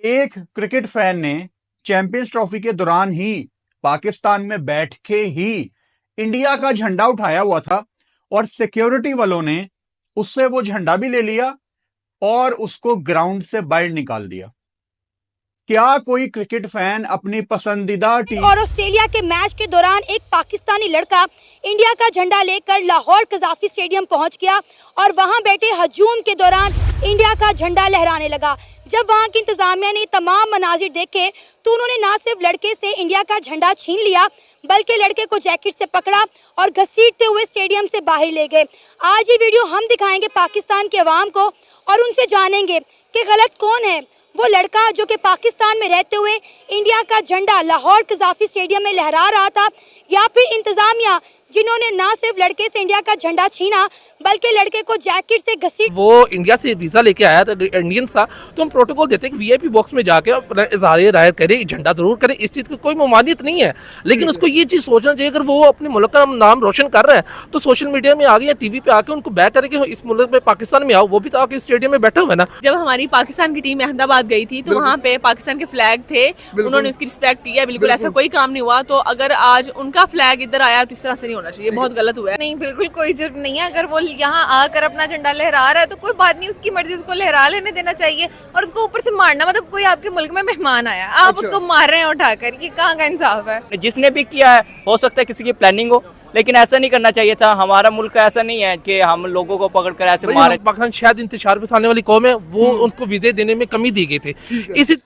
एक cricket fan ने champions trophy के दौरान ही पाकिस्तान में बैठ के ही इंडिया का झंडा उठाया हुआ था और सिक्योरिटी वालों ने उससे वो झंडा भी ले लिया और उसको ग्राउंड से बाहर निकाल दिया। क्या कोई क्रिकेट फैन अपनी पसंदीदा टीम और ऑस्ट्रेलिया के मैच के दौरान एक पाकिस्तानी लड़का इंडिया का झंडा लेकर लाहौर कज़ाफी स्टेडियम पहुंच गया और वहां बैठे हजूम के दौरान इंडिया का झंडा लहराने लगा। जब वहां की इंतजामिया ने तमाम मनाजिर देखे तो उन्होंने ना सिर्फ लड़के से इंडिया का झंडा छीन लिया बल्कि लड़के को जैकेट से पकड़ा और घसीटते हुए स्टेडियम से बाहर ले गए। आज ये वीडियो हम दिखाएंगे पाकिस्तान के अवाम को और उनसे जानेंगे कि गलत कौन है, वो लड़का जो कि पाकिस्तान में रहते हुए इंडिया का झंडा लाहौर कज़ाफी स्टेडियम में लहरा रहा था, या फिर इंतजामिया जिन्होंने ना सिर्फ लड़के से इंडिया का झंडा छीना बल्कि लड़के को जैकेट से घसीट। वो इंडिया से वीजा लेके आया था, इंडियन था, तो हम प्रोटोकॉल देते हैं कि वीआईपी बॉक्स में जाके अपना इज़हार राय करे, झंडा जरूर करे, इस चीज़ की कोई ममानियत नहीं है। लेकिन उसको ये चीज़ सोचना चाहिए, अगर वो अपने मुल्क का नाम रोशन कर रहा है तो सोशल मीडिया में आगे या टीवी पे आके उनको बैक करे कि इस मुल्क में पाकिस्तान में आओ। वो भी तो आके स्टेडियम में बैठा हुआ है ना। जब हमारी पाकिस्तान की टीम अहमदाबाद गई थी तो वहाँ पे पाकिस्तान के फ्लैग थे, उन्होंने उसकी रिस्पेक्ट की है, बिल्कुल ऐसा कोई काम नहीं हुआ। तो अगर आज उनका फ्लैग इधर आया तो इस तरह से नहीं होना चाहिए, बहुत गलत हुआ है। नहीं, बिल्कुल कोई जुर्म नहीं है। अगर वो यहाँ आकर अपना झंडा लहरा रहा है तो कोई बात नहीं, उसकी मर्जी, उसको लहरा लेने देना चाहिए। और उसको ऊपर से मारना, मतलब कोई आपके मुल्क में मेहमान आया, आप उसको मार रहे हैं उठाकर, ये कहाँ का इंसाफ है। जिसने भी किया है हो सकता है किसी की प्लानिंग हो, लेकिन ऐसा नहीं करना चाहिए था। हमारा मुल्क ऐसा नहीं है कि हम लोगों को पकड़ कर ऐसे मारे। पाकिस्तान शायद इंतजार फैलाने वाली कौम है, वो उनको वीजे देने में कमी दी गई थी। इसी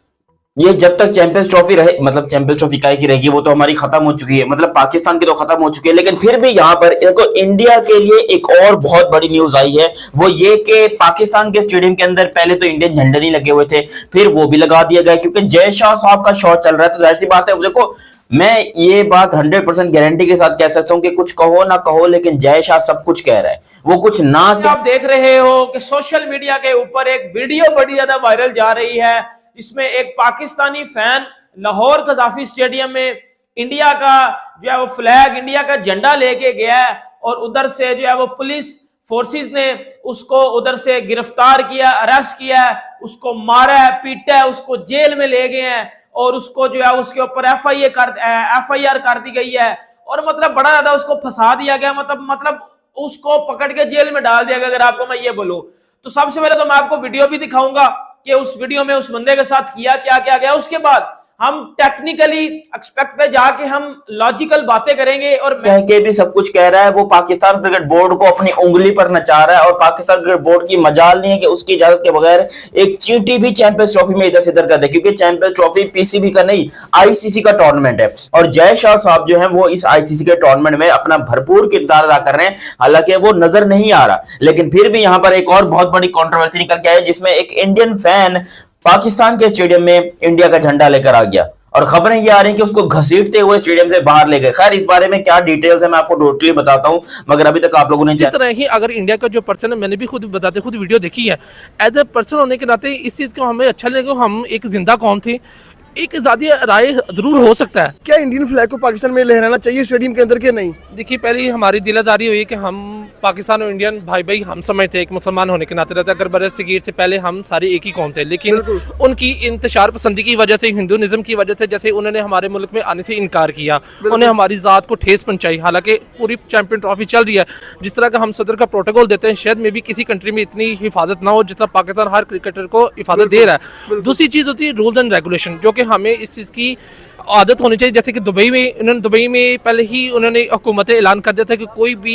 ये जब तक चैंपियंस ट्रॉफी रहे, मतलब चैंपियंस ट्रॉफी काय की रहेगी, वो तो हमारी खत्म हो चुकी है, मतलब पाकिस्तान की तो खत्म हो चुकी है। लेकिन फिर भी यहाँ पर देखो, इंडिया के लिए एक और बहुत बड़ी न्यूज आई है, वो ये कि पाकिस्तान के स्टेडियम के अंदर पहले तो इंडियन झंडे नहीं लगे हुए थे, फिर वो भी लगा दिया गया क्योंकि जय शाह साहब का शॉट चल रहा है। तो जाहिर सी बात है, देखो मैं ये बात 100% गारंटी के साथ कह सकता हूँ कि कुछ कहो ना कहो लेकिन जय शाह सब कुछ कह रहा है, वो कुछ ना। आप देख रहे हो कि सोशल मीडिया के ऊपर एक वीडियो बड़ी ज्यादा वायरल जा रही है। इसमें एक Pakistani fan Lahore Gaddafi stadium में इंडिया का जो है वो फ्लैग, इंडिया का झंडा लेके गया है और उधर से जो है वो पुलिस फोर्सेस ने उसको उधर से गिरफ्तार किया, अरेस्ट किया है, उसको मारा है, पीटा है, उसको जेल में ले गए हैं और उसको जो है उसके ऊपर एफआईआर कर दी गई है। और मतलब बड़ा ज्यादा उसको फंसा दिया गया, मतलब उसको पकड़ के जेल में डाल दिया गया। अगर आपको मैं ये बोलूं तो सबसे पहले तो मैं आपको वीडियो भी दिखाऊंगा कि उस वीडियो में उस बंदे के साथ किया क्या क्या गया। उसके बाद हम टेक्निकली एक्सपेक्ट पे जाके हम लॉजिकल बातें करेंगे। और कह के भी सब कुछ कह रहा है, वो पाकिस्तान क्रिकेट बोर्ड को अपनी उंगली पर नचा रहा है और पाकिस्तान क्रिकेट बोर्ड की मजाल नहीं है कि उसकी इजाजत के बगैर एक चींटी भी चैंपियंस ट्रॉफी में इधर से इधर कर दे, क्योंकि चैंपियंस ट्रॉफी पीसीबी का नहीं आईसीसी का टूर्नामेंट है और जय शाह साहब जो है वो इस आईसीसी के टूर्नामेंट में अपना भरपूर किरदार अदा कर रहे हैं। हालांकि वो नजर नहीं आ रहा, लेकिन फिर भी यहाँ पर एक और बहुत बड़ी कॉन्ट्रोवर्सी निकल के आई जिसमें एक इंडियन फैन पाकिस्तान के स्टेडियम में इंडिया का झंडा लेकर आ गया और खबरें ये आ रही हैं कि उसको घसीटते हुए स्टेडियम से बाहर ले गए। खैर, इस बारे में क्या डिटेल्स है मैं आपको टोटली बताता हूं, मगर अभी तक आप लोगों ने इस तरह ही अगर इंडिया का जो पर्सन है, मैंने भी खुद बताते खुद वीडियो देखी है, एज ए पर्सन होने के नाते इस चीज़ को हमें अच्छा लगे। हम एक जिंदा कौम थी, एक आज़ादी राय जरूर हो सकता है। क्या इंडियन फ्लैग को पाकिस्तान में लहराना चाहिए स्टेडियम के अंदर के नहीं? देखिए, पहले हमारी दिलादारी हुई कि हम पाकिस्तान और इंडियन भाई भाई हम समझते एक मुसलमान होने के नाते रहते। अगर बरसगीर से पहले हम सारे एक ही कौम थे, लेकिन उनकी इंतशार पसंदी की वजह से, हिंदुइज्म की वजह से, जैसे उन्होंने हमारे मुल्क में आने से इनकार किया, उन्हें हमारी ज़ात को ठेस पहुंचाई। हालांकि पूरी चैंपियन ट्रॉफी चल रही है, जिस तरह का हम सदर का प्रोटोकॉल देते हैं, शायद में भी किसी कंट्री में इतनी हिफाजत ना हो जितना पाकिस्तान हर क्रिकेटर को हिफाजत दे रहा है। दूसरी चीज़ होती है रूल्स एंड रेगुलेशन, जो कि हमें इस चीज़ की आदत होनी चाहिए। जैसे कि दुबई में पहले ही उन्होंने हुकूमत ऐलान कर दिया था कि कोई भी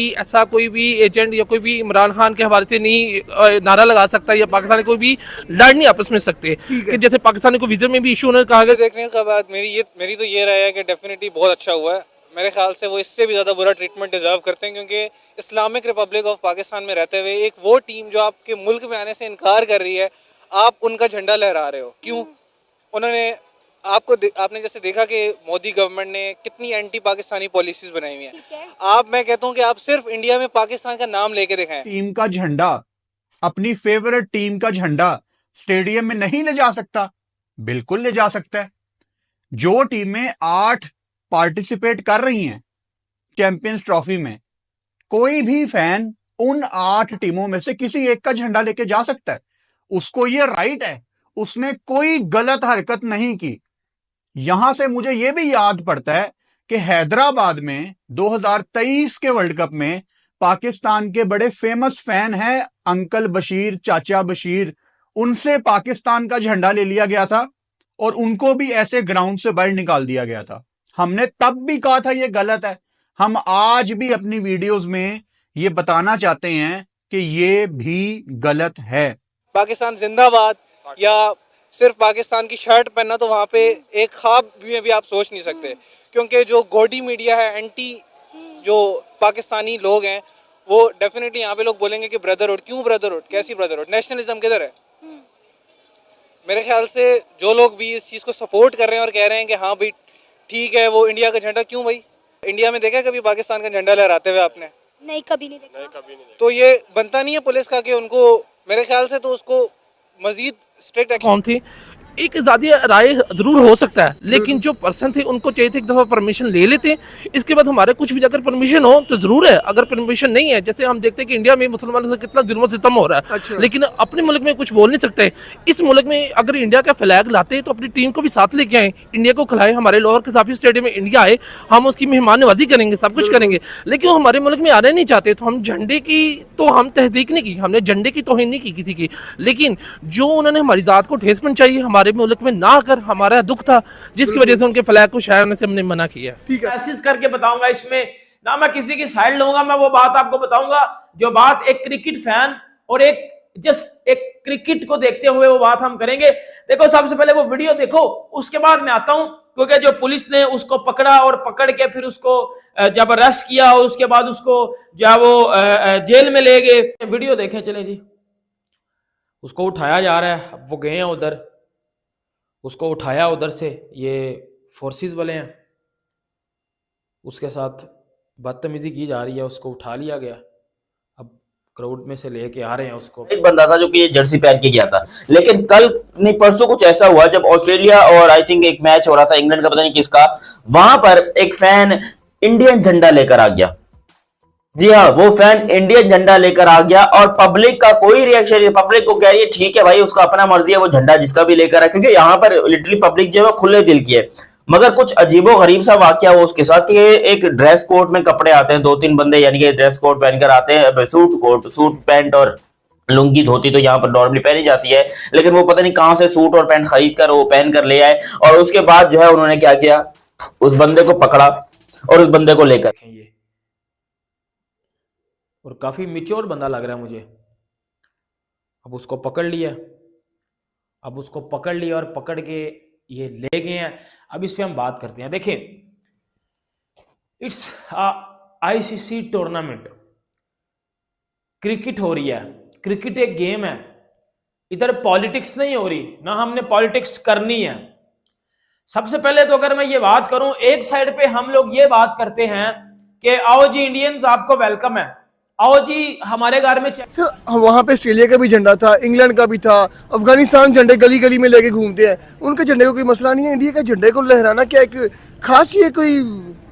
एजेंट या कोई भी इमरान खान के हवाले से नहीं नारा लगा सकता या पाकिस्तान कोई भी लड़ नहीं आपस में सकते। कि जैसे पाकिस्तान को वीजा में भी इशू उन्होंने कहा गया। देखने के बाद मेरी तो ये राय है कि डेफिनेटली बहुत अच्छा हुआ है। मेरे ख्याल से वो इससे भी ज़्यादा बुरा ट्रीटमेंट डिजर्व करते हैं, क्योंकि इस्लामिक रिपब्लिक ऑफ पाकिस्तान में रहते हुए एक वो टीम जो आपके मुल्क में आने से इनकार कर रही है, आप उनका झंडा लहरा रहे हो क्यों? आपने जैसे देखा कि मोदी गवर्नमेंट ने कितनी एंटी पाकिस्तानी पॉलिसीज बनाई हुई हैं। मैं कहता हूं कि आप सिर्फ इंडिया में पाकिस्तान का नाम लेके दिखाएं। टीम का झंडा, अपनी फेवरेट टीम का झंडा स्टेडियम में नहीं ले जा सकता? बिल्कुल ले जा सकता है। जो टीमें 8 पार्टिसिपेट कर रही हैं चैंपियंस ट्रॉफी में, कोई भी फैन उन 8 टीमों में से किसी एक का झंडा लेके जा सकता है। उसको ये राइट है, उसने कोई गलत हरकत नहीं की। यहां से मुझे यह भी याद पड़ता है कि हैदराबाद में 2023 के वर्ल्ड कप में पाकिस्तान के बड़े फेमस फैन हैं अंकल बशीर, चाचा बशीर, उनसे पाकिस्तान का झंडा ले लिया गया था और उनको भी ऐसे ग्राउंड से बाहर निकाल दिया गया था। हमने तब भी कहा था यह गलत है। हम आज भी अपनी वीडियोस में यह बताना चाहते हैं कि यह भी गलत है। पाकिस्तान जिंदाबाद या सिर्फ पाकिस्तान की शर्ट पहनना, तो वहाँ पे एक ख्वाब में भी आप सोच नहीं सकते, क्योंकि जो गोडी मीडिया है, एंटी जो पाकिस्तानी लोग हैं, वो डेफिनेटली यहाँ पे लोग बोलेंगे कि ब्रदरहुड, क्यों ब्रदरहुड, कैसी ब्रदरहुड, नेशनलिज्म किधर है। मेरे ख्याल से जो लोग भी इस चीज़ को सपोर्ट कर रहे हैं और कह रहे हैं कि हाँ भाई ठीक है वो इंडिया का झंडा, क्यों भाई इंडिया में देखा कभी पाकिस्तान का झंडा लहराते हुए आपने? नहीं, कभी नहीं देखा। तो ये बनता नहीं है पुलिस का कि उनको, मेरे ख्याल से तो उसको मजीद स्ट्रिक्ट एक्शन। कौन थी, एक आज़ादी राय जरूर हो सकता है, लेकिन जो पर्सन थे उनको चाहिए थे एक दफ़ा परमिशन ले लेते। इसके बाद हमारे कुछ भी अगर परमिशन हो तो जरूर है, अगर परमिशन नहीं है, जैसे हम देखते हैं कि इंडिया में मुसलमानों से कितना जुल्म सितम हो रहा है। अच्छा। लेकिन अपने मुल्क में कुछ बोल नहीं सकते। इस मुल्क में अगर इंडिया का फ्लैग लाते तो अपनी टीम को भी साथ लेके आए, इंडिया को खिलाए। हमारे लाहौर कज़ाफ़ी स्टेडियम में इंडिया आए, हम उसकी मेहमान नवाजी करेंगे, सब कुछ करेंगे, लेकिन वो हमारे मुल्क में आने नहीं चाहते। तो हम झंडे की तो हम तहदीक नहीं की, हमने झंडे की तौहीन नहीं की किसी की, लेकिन जो उन्होंने हमारी ज़ात को ठेस पहुंचाई हमारे मुल्क में ना, हमारा दुख था, जिसकी वजह से उनके फ्लैग को शायद से हमने मना किया। ठीक है, कोशिश करके बताऊंगा, इसमें ना मैं किसी की साइड लूंगा, मैं वो बात आपको बताऊंगा जो बात एक क्रिकेट फैन और एक जस्ट एक क्रिकेट को देखते हुए वो बात हम करेंगे। देखो, सबसे पहले वो वीडियो देखो, उसके बाद मैं आता हूं, क्योंकि जो पुलिस ने उसको पकड़ा और पकड़ के फिर उसको जब अरेस्ट किया और उसके बाद उसको जब वो जेल में ले गए, वीडियो देखें। चले जी, उसको उठाया जा रहा है, अब वो गए हैं उधर, उसको उठाया उधर से, ये फोर्सेस वाले हैं, उसके साथ बदतमीजी की जा रही है, उसको उठा लिया गया, अब क्राउड में से लेके आ रहे हैं उसको। एक बंदा था जो कि ये जर्सी पहन के गया था, लेकिन कल नहीं परसों कुछ ऐसा हुआ जब ऑस्ट्रेलिया और आई थिंक एक मैच हो रहा था इंग्लैंड का, पता नहीं किसका, वहां पर एक फैन इंडियन झंडा लेकर आ गया। जी हाँ, वो फैन इंडियन झंडा लेकर आ गया और पब्लिक का कोई रिएक्शन नहीं। पब्लिक को कह रही है ठीक है भाई, उसका अपना मर्जी है, वो झंडा जिसका भी लेकर आए, क्योंकि यहाँ पर लिटरली पब्लिक जो है खुले दिल की है। मगर कुछ अजीबो गरीब सा वाकया हुआ उसके साथ कि एक ड्रेस कोड में कपड़े आते हैं, 2-3 बंदे यानी कि ड्रेस कोड पहनकर आते हैं, सूट पैंट और लुंगी धोती तो यहाँ पर नॉर्मली पहनी जाती है, लेकिन वो पता नहीं कहां से सूट और पैंट खरीद कर वो पहन कर ले आए, और उसके बाद जो है उन्होंने क्या किया, उस बंदे को पकड़ा और उस बंदे को लेकर, और काफी मिच्योर बंदा लग रहा है मुझे। अब उसको पकड़ लिया, और पकड़ के ये ले गए हैं। अब इस पे हम बात करते हैं। देखिए, इट्स आईसीसी टूर्नामेंट, क्रिकेट हो रही है, क्रिकेट एक गेम है, इधर पॉलिटिक्स नहीं हो रही, ना हमने पॉलिटिक्स करनी है। सबसे पहले तो अगर मैं ये बात करूं, एक साइड पे हम लोग ये बात करते हैं कि आओ जी इंडियंस, आपको वेलकम है, आओ जी हमारे घर में। सर, वहाँ पे ऑस्ट्रेलिया का भी झंडा था, इंग्लैंड का भी था, अफगानिस्तान झंडे गली गली में लेके घूमते हैं, उनके झंडे को कोई मसला नहीं है। इंडिया के झंडे को लहराना क्या एक खास ही है, कोई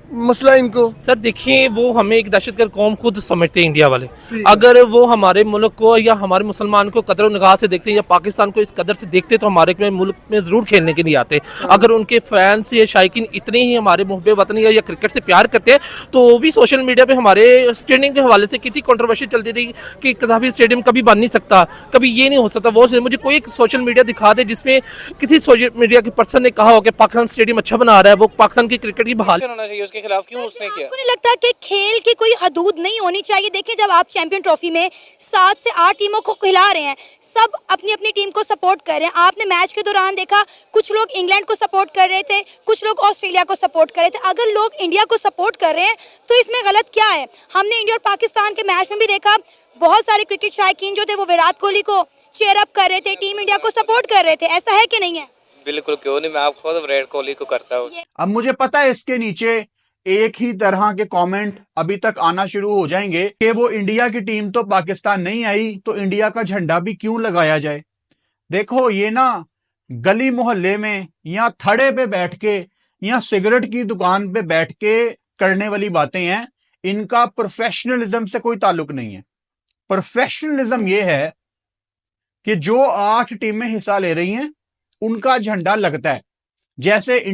मसला इनको? सर देखिए, वो हमें एक दहशतगर्द कौम खुद समझते हैं इंडिया वाले। अगर वो हमारे मुल्क को या हमारे मुसलमान को कदर निगाह से देखते हैं या पाकिस्तान को इस कदर से देखते तो हमारे मुल्क में जरूर खेलने के लिए आते। अगर उनके फैंस या शायकीन इतने ही हमारे मुहब्बे वतनी या क्रिकेट से प्यार करते हैं तो वो भी सोशल मीडिया पे हमारे स्टेडियम के हवाले से कितनी कंट्रोवर्सी चलती रही कि कज़ाफ़ी स्टेडियम कभी बन नहीं सकता, कभी ये नहीं हो सकता, वो मुझे कोई एक सोशल मीडिया दिखा दे जिसमें किसी सोशल मीडिया के पर्सन ने कहा हो कि पाकिस्तान स्टेडियम अच्छा बना रहा है, वो पाकिस्तान की क्रिकेट की बहाल होना चाहिए उसके खिलाफ, क्यों उसने किया? आपको नहीं लगता कि खेल की कोई हदूद नहीं होनी चाहिए? देखिए, जब आप चैंपियन ट्रॉफी में 7 से 8 टीमों को खिला रहे हैं, सब अपनी अपनी टीम को सपोर्ट कर रहे हैं। आपने मैच के दौरान देखा, कुछ लोग इंग्लैंड को सपोर्ट कर रहे थे, कुछ लोग ऑस्ट्रेलिया को सपोर्ट कर रहे थे। अगर लोग इंडिया को सपोर्ट कर रहे हैं तो इसमें गलत क्या है? हमने इंडिया और पाकिस्तान के मैच में भी देखा, बहुत सारे क्रिकेट शायकीन जो थे वो विराट कोहली को चीयर अप कर रहे थे, टीम इंडिया को सपोर्ट कर रहे थे। ऐसा है कि नहीं है? बिल्कुल, क्यों नहीं, मैं आप खुद विराट कोहली को करता हूँ। अब मुझे पता है इसके नीचे एक ही तरह के कमेंट अभी तक आना शुरू हो जाएंगे कि वो इंडिया की टीम तो पाकिस्तान नहीं आई तो इंडिया का झंडा भी क्यों लगाया जाए। देखो, ये ना गली मोहल्ले में या थड़े पे बैठ के या सिगरेट की दुकान पे बैठ के करने वाली बातें हैं, इनका प्रोफेशनलिज्म से कोई ताल्लुक नहीं है। प्रोफेशनलिज्म ये है कि जो 8 टीमें हिस्सा ले रही हैं उनका झंडा लगता है। जैसे इंडिया